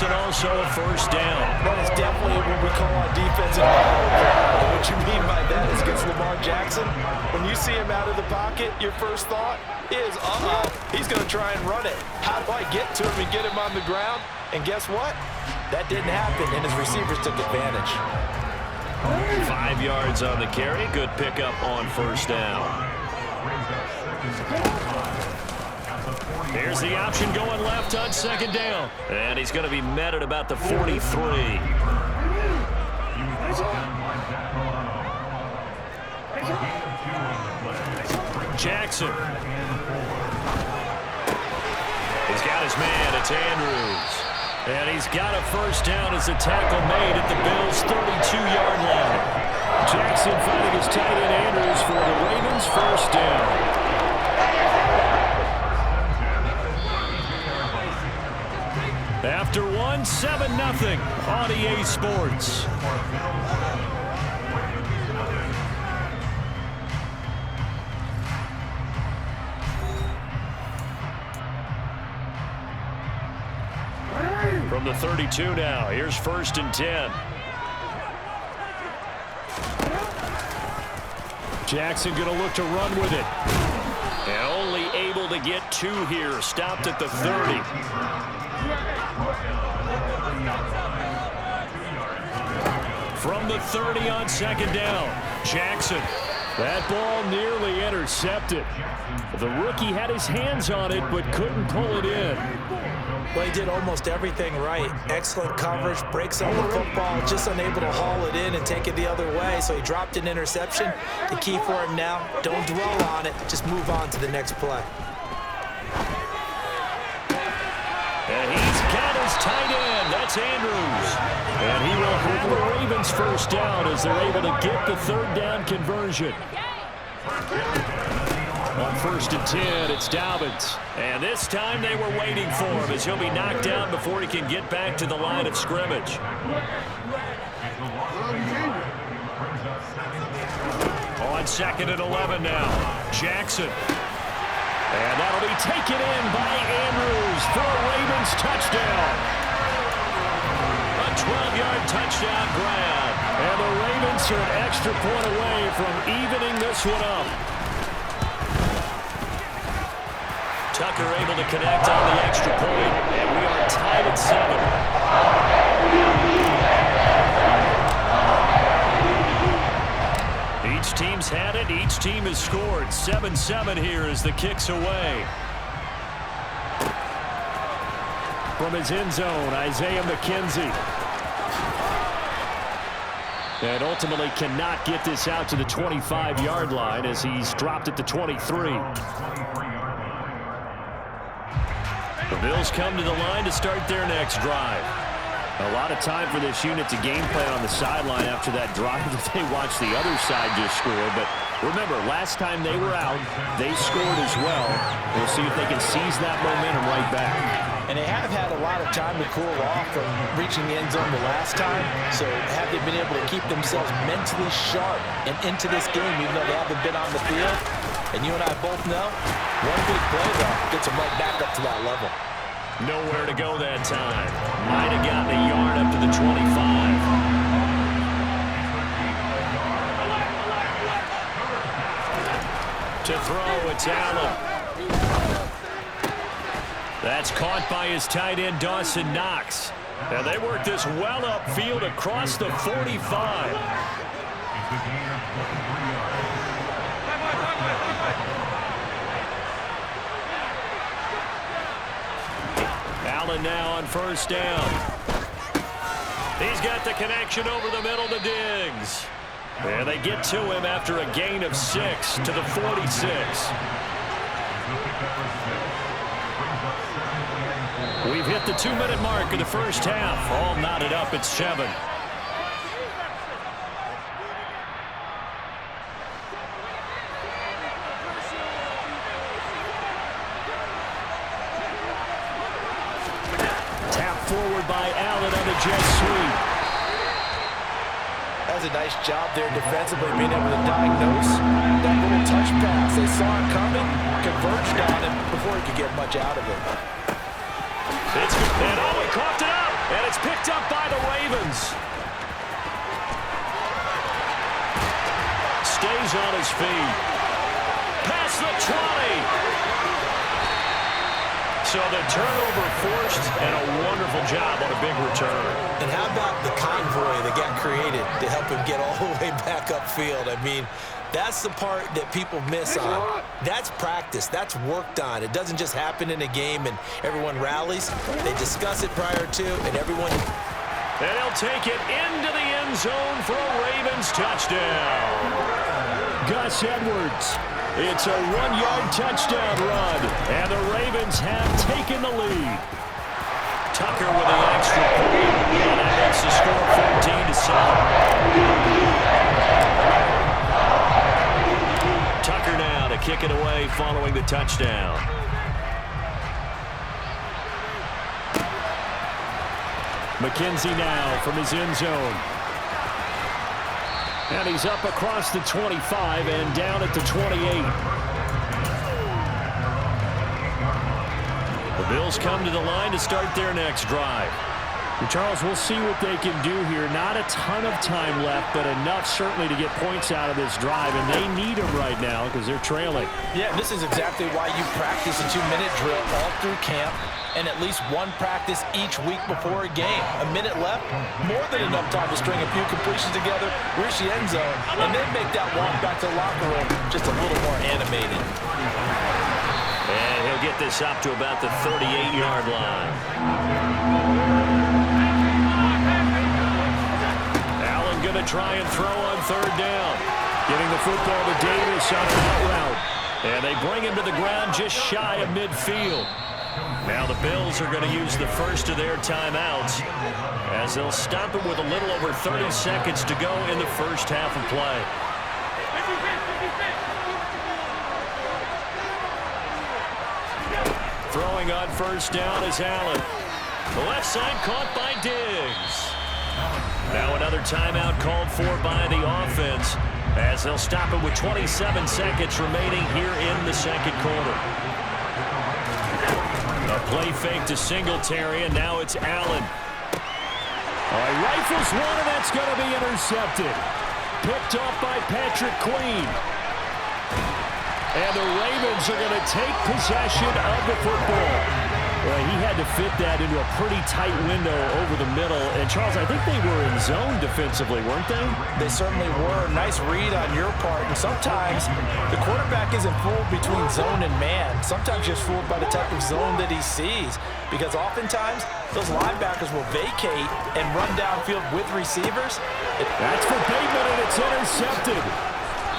and also a first down. That is definitely what we call on defense. And what you mean by that is against Lamar Jackson, when you see him out of the pocket, your first thought is, he's going to try and run it. How do I get to him and get him on the ground? And guess what? That didn't happen, and his receivers took advantage. 5 yards on the carry. Good pickup on first down. Here's the option going left on second down. And he's going to be met at about the 43. Jackson. He's got his man. It's Andrews. And he's got a first down as a tackle made at the Bills' 32-yard line. Jackson finding his tight end Andrews for the Ravens' first down. After one, 7-0 on EA Sports. From the 32 now, here's 1st and 10. Jackson going to look to run with it. And only able to get 2 here, stopped at the 30. From the 30 on second down, Jackson. That ball nearly intercepted. The rookie had his hands on it but couldn't pull it in. Well, he did almost everything right. Excellent coverage, breaks on the football, just unable to haul it in and take it the other way, so he dropped an interception. The key for him now, don't dwell on it, just move on to the next play. And he's got his tight end. That's Andrews. And he will have the Ravens first down as they're able to get the 3rd down conversion. On 1st and 10, it's Dobbins. And this time they were waiting for him as he'll be knocked down before he can get back to the line of scrimmage. On 2nd and 11 now, Jackson. And that'll be taken in by Andrews for a Ravens touchdown. A 12-yard touchdown grab. And the Ravens are an extra point away from evening this one up. Tucker able to connect on the extra point, and we are tied at 7. Each team's had it. Each team has scored. 7-7 here as the kick's away. From his end zone, Isaiah McKenzie. And ultimately cannot get this out to the 25-yard line as he's dropped at the 23. The Bills come to the line to start their next drive. A lot of time for this unit to game plan on the sideline after that drive that they watched the other side just score. But remember, last time they were out, they scored as well. We'll see if they can seize that momentum right back. And they have had a lot of time to cool off from reaching the end zone the last time. So have they been able to keep themselves mentally sharp and into this game, even though they haven't been on the field? And you and I both know, one big play, though, gets them right back up to that level. Nowhere to go that time. Might have gotten a yard up to the 25. To throw, it's Allen. That's caught by his tight end, Dawson Knox. And they work this well upfield across the 45. Allen now on first down. He's got the connection over the middle to Diggs. And they get to him after a gain of 6 to the 46. We've hit the 2-minute mark of the first half. All knotted up at 7. Forward by Allen on the jet sweep. That's a nice job there defensively, being able to diagnose that little touch pass. They saw it coming, converged on him before he could get much out of it. It's good. And he coughed it up. And stays on his feet. Past the 20. So the turnover forced, and a wonderful job on a big return. And how about the convoy that got created to help him get all the way back upfield? I mean, that's the part that people miss on. That's practice. That's worked on. It doesn't just happen in a game and everyone rallies. They discuss it prior to, and everyone... And he'll take it into the end zone for a Ravens touchdown. Gus Edwards. It's a 1-yard touchdown run, and the Ravens have taken the lead. Tucker with the extra point, and that makes the score 14-7. Tucker now to kick it away following the touchdown. McKenzie now from his end zone. And he's up across the 25 and down at the 28. The Bills come to the line to start their next drive. And Charles, we'll see what they can do here. Not a ton of time left, but enough certainly to get points out of this drive. And they need them right now because they're trailing. Yeah, this is exactly why you practice a 2-minute drill all through camp and at least one practice each week before a game. A minute left, more than enough time to string a few completions together, reach the end zone, and then make that walk back to the locker room just a little more animated. And he'll get this up to about the 38-yard line. Allen going to try and throw on third down. Getting the football to Davis on an out route. And they bring him to the ground just shy of midfield. Now the Bills are going to use the first of their timeouts as they'll stop it with a little over 30 seconds to go in the first half of play. Throwing on first down is Allen. The left side caught by Diggs. Now another timeout called for by the offense as they'll stop it with 27 seconds remaining here in the second quarter. A play fake to Singletary, and now it's Allen. He rifles one, and that's going to be intercepted. Picked off by Patrick Queen. And the Ravens are going to take possession of the football. Well, he had to fit that into a pretty tight window over the middle. And, Charles, I think they were in zone defensively, weren't they? They certainly were. Nice read on your part. And sometimes the quarterback isn't fooled between zone and man. Sometimes just fooled by the type of zone that he sees. Because oftentimes those linebackers will vacate and run downfield with receivers. That's for Bateman, and it's intercepted.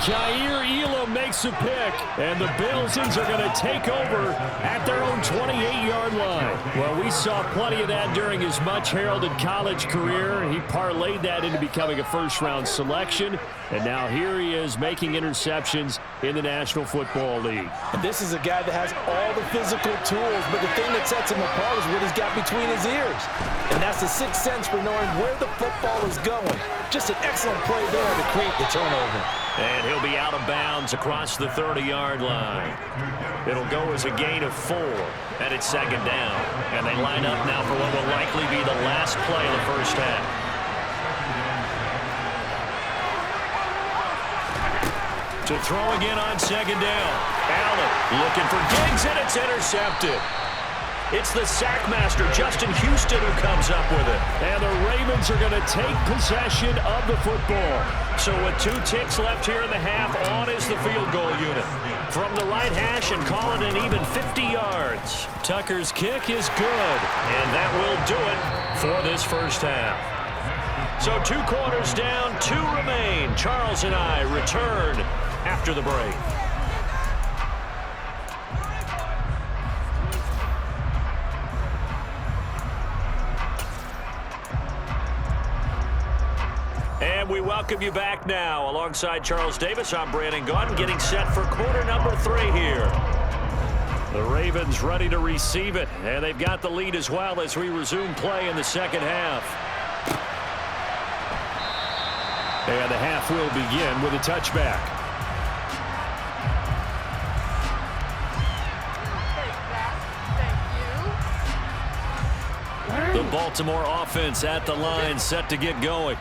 Jair Elam makes a pick, and the Bills are going to take over at their own 28-yard line. Well, we saw plenty of that during his much-heralded college career. He parlayed that into becoming a first-round selection, and now here he is making interceptions in the National Football League. And this is a guy that has all the physical tools, but the thing that sets him apart is what he's got between his ears. And that's the sixth sense for knowing where the football is going. Just an excellent play there to create the turnover. And he'll be out of bounds across the 30-yard line. It'll go as a gain of 4, and it's second down. And they line up now for what will likely be the last play of the first half. To throw again on second down. Allen looking for Diggs, and it's intercepted. It's the sackmaster, Justin Houston, who comes up with it. And the Ravens are going to take possession of the football. So with 2 ticks left here in the half, on is the field goal unit. From the right hash and call it an even 50 yards. Tucker's kick is good, and that will do it for this first half. So 2 quarters down, 2 remain. Charles and I return after the break. And we welcome you back now. Alongside Charles Davis, I'm Brandon Gaudin, getting set for quarter number 3 here. The Ravens ready to receive it, and they've got the lead as well as we resume play in the second half. And the half will begin with a touchback. The Baltimore offense at the line, set to get going.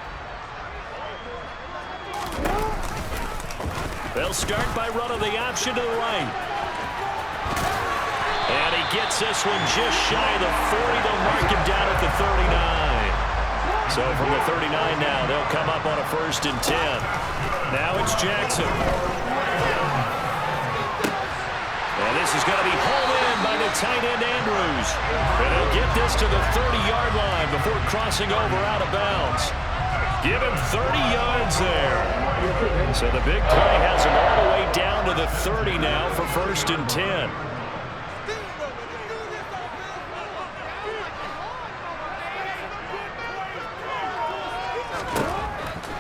They'll start by running the option to the right. And he gets this one just shy of the 40. They'll mark him down at the 39. So from the 39 now, they'll come up on a 1st and 10. Now it's Jackson. And this is going to be hauled in by the tight end Andrews. And he'll get this to the 30-yard line before crossing over out of bounds. Give him 30 yards there. So the big play has him all the way down to the 30 now for 1st and 10.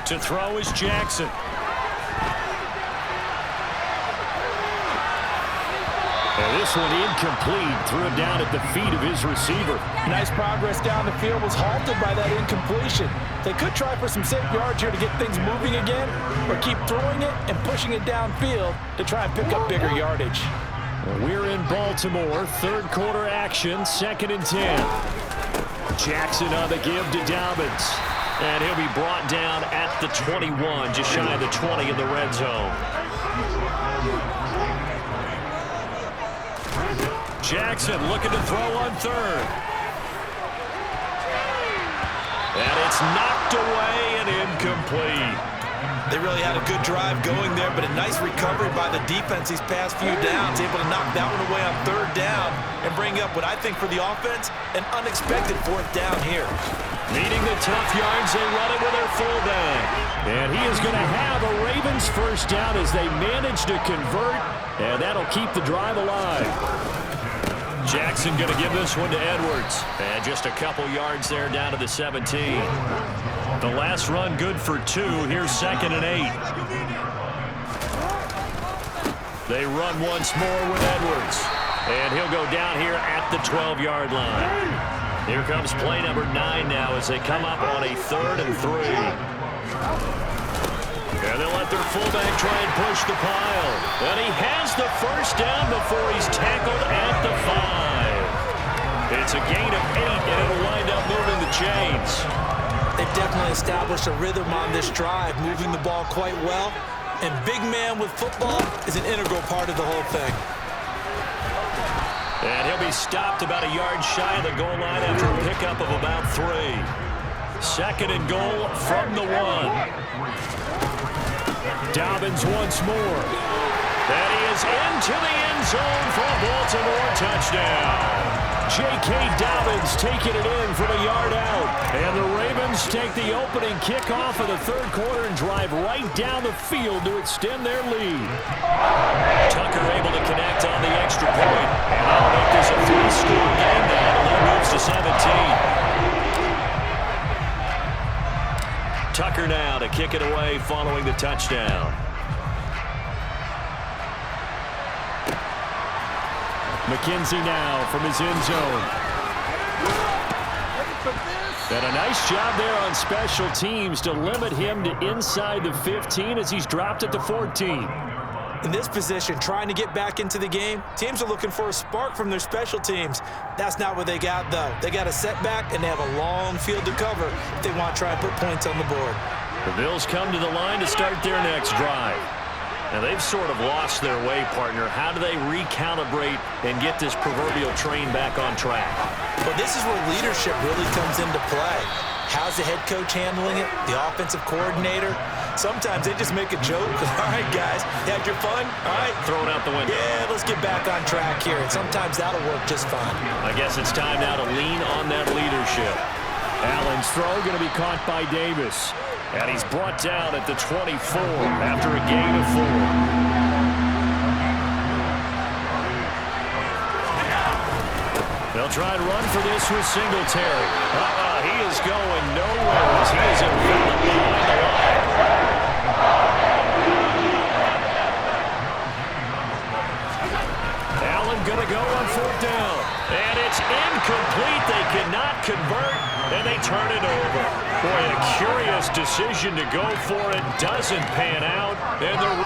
To throw is Jackson. And this one incomplete. Threw it down at the feet of his receiver. Nice progress down the field was halted by that incompletion. They could try for some safe yards here to get things moving again, or keep throwing it and pushing it downfield to try and pick up bigger yardage. Well, we're in Baltimore. 3rd quarter action, 2nd and 10. Jackson on the give to Dobbins. And he'll be brought down at the 21, just shy of the 20 in the red zone. Jackson looking to throw on 3rd. And it's knocked away and incomplete. They really had a good drive going there, but a nice recovery by the defense these past few downs, able to knock that one away on 3rd down and bring up what I think for the offense, an unexpected 4th down here. Needing the tough yards, they run it with their fullback. And he is going to have a Ravens 1st down as they manage to convert, and that'll keep the drive alive. Jackson going to give this one to Edwards. And just a couple yards there down to the 17. The last run good for 2. Here's 2nd and 8. They run once more with Edwards. And he'll go down here at the 12-yard line. Here comes play number 9 now as they come up on a 3rd and 3. And they'll let their fullback try and push the pile. And he has the 1st down before he's tackled at the 5. It's a gain of 8, and it'll wind up moving the chains. They've definitely established a rhythm on this drive, moving the ball quite well. And big man with football is an integral part of the whole thing. And he'll be stopped about a yard shy of the goal line after a pickup of about 3. 2nd and goal from the 1. Dobbins once more. That is into the end zone for a Baltimore touchdown. J.K. Dobbins taking it in from a yard out. And the Ravens take the opening kickoff of the 3rd quarter and drive right down the field to extend their lead. Tucker able to connect on the extra point. And that'll make this a 3-score game now. The lead moves to 17. Tucker now to kick it away following the touchdown. McKenzie now from his end zone. And a nice job there on special teams to limit him to inside the 15 as he's dropped at the 14. In this position, trying to get back into the game, teams are looking for a spark from their special teams. That's not what they got, though. They got a setback, and they have a long field to cover if they want to try and put points on the board. The Bills come to the line to start their next drive. Now, they've sort of lost their way, partner. How do they recalibrate and get this proverbial train back on track? Well, this is where leadership really comes into play. How's the head coach handling it? The offensive coordinator? Sometimes they just make a joke. All right, guys, you had your fun? All right. Throw it out the window. Yeah, let's get back on track here. And sometimes that'll work just fine. I guess it's time now to lean on that leadership. Allen's throw going to be caught by Davis. And he's brought down at the 24 after a gain of 4. They'll try and run for this with Singletary. He is going nowhere as he is enveloped behind the line. Allen going to go on 4th down. And it's incomplete. They cannot convert, and they turn it over. Boy, a curious decision to go for it. Doesn't pan out. And the